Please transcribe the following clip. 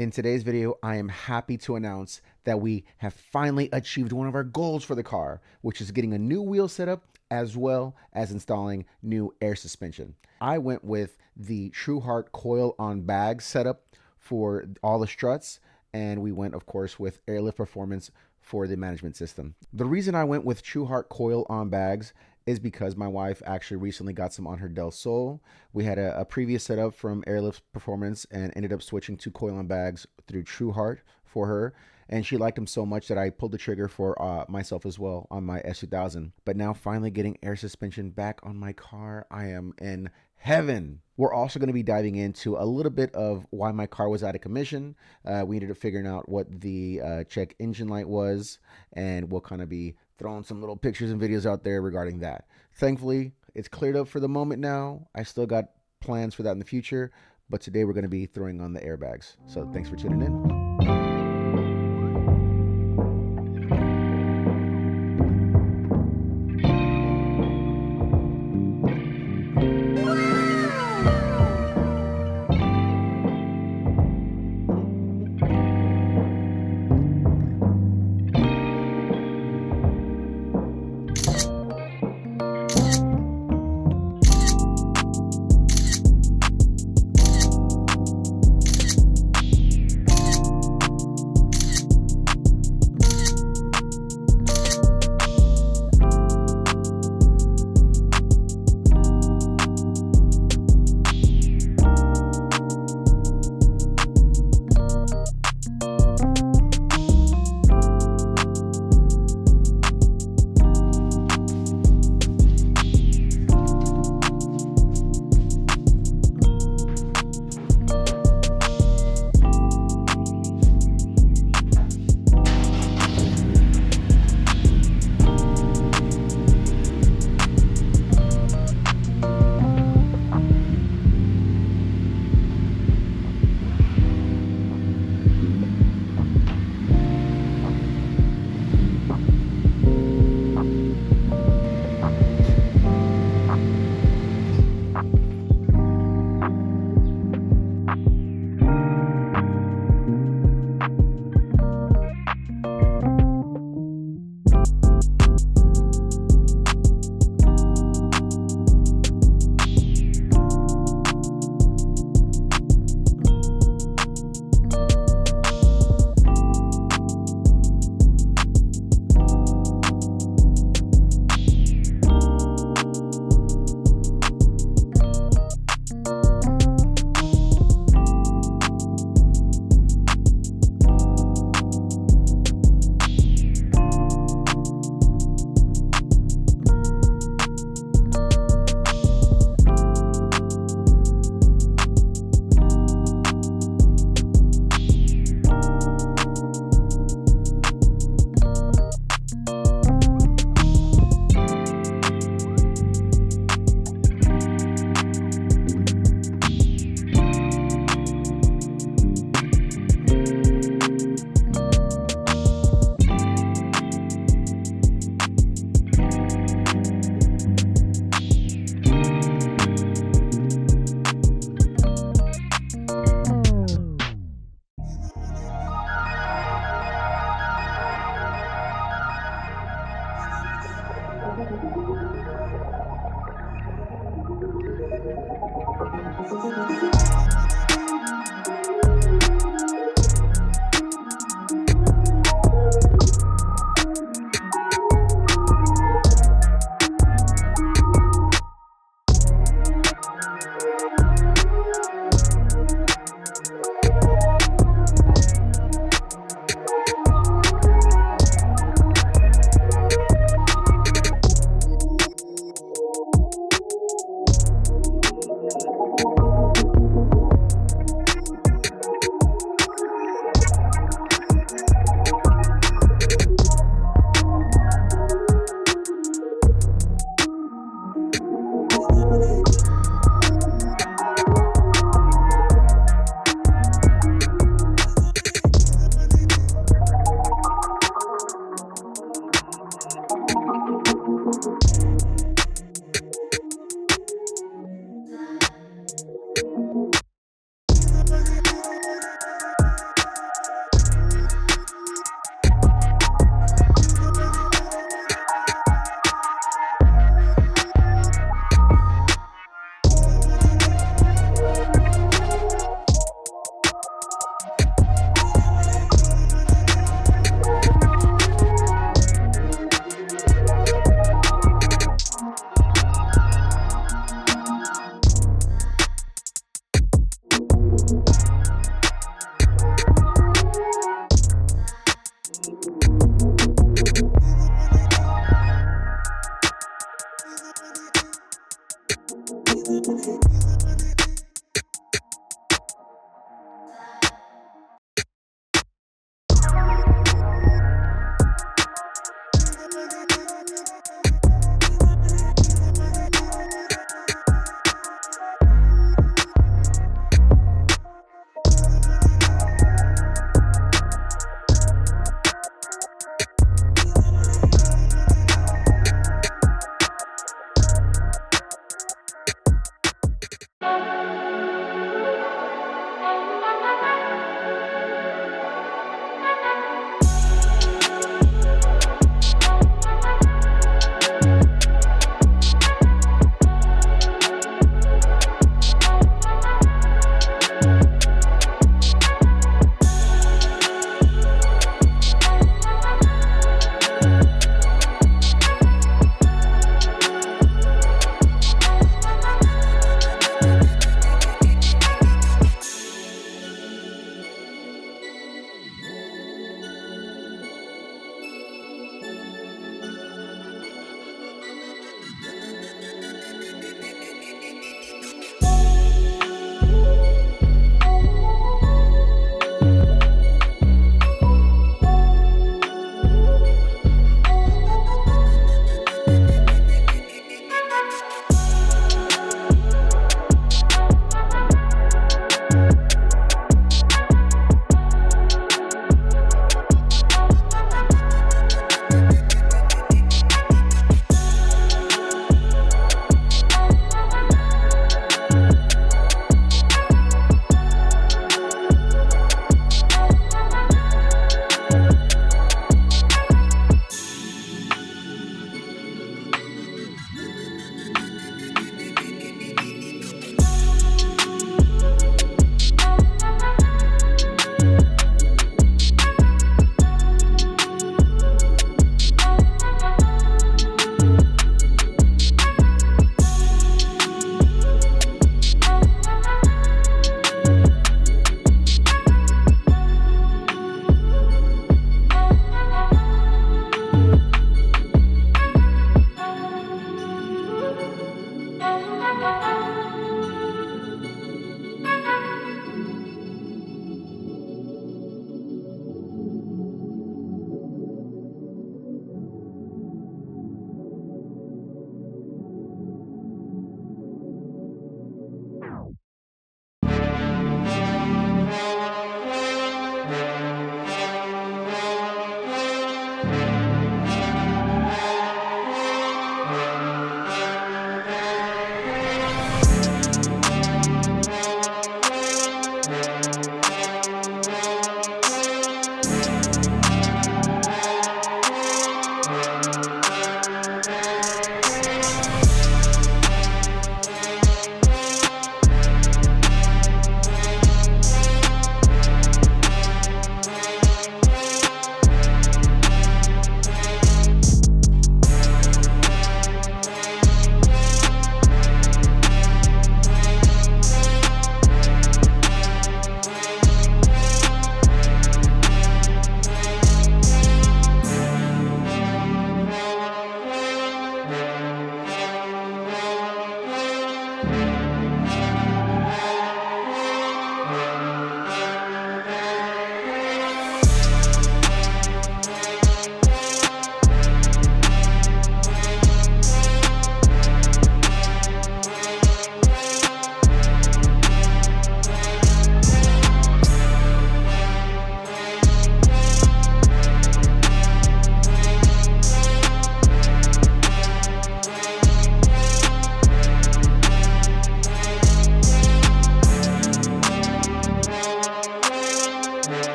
In today's video, I am happy to announce that we have finally achieved one of our goals for the car, which is getting a new wheel setup as well as installing new air suspension. I went with the TruHart Coil on bag setup for all the struts, and we went, of course, with airlift performance for the management system. The reason I went with TruHart Coil on bags is because my wife actually recently got some on her Del Sol. We had a previous setup from Airlift Performance and ended up switching to coil on bags through TruHart for her. And she liked them so much that I pulled the trigger for myself as well on my S2000. But now finally getting air suspension back on my car, I am in heaven. We're also going to be diving into a little bit of why my car was out of commission. We ended up figuring out what the check engine light was, and we'll kind of be throwing some little pictures and videos out there regarding that. Thankfully, it's cleared up for the moment now. I still got plans for that in the future, but today we're going to be throwing on the airbags. So thanks for tuning in.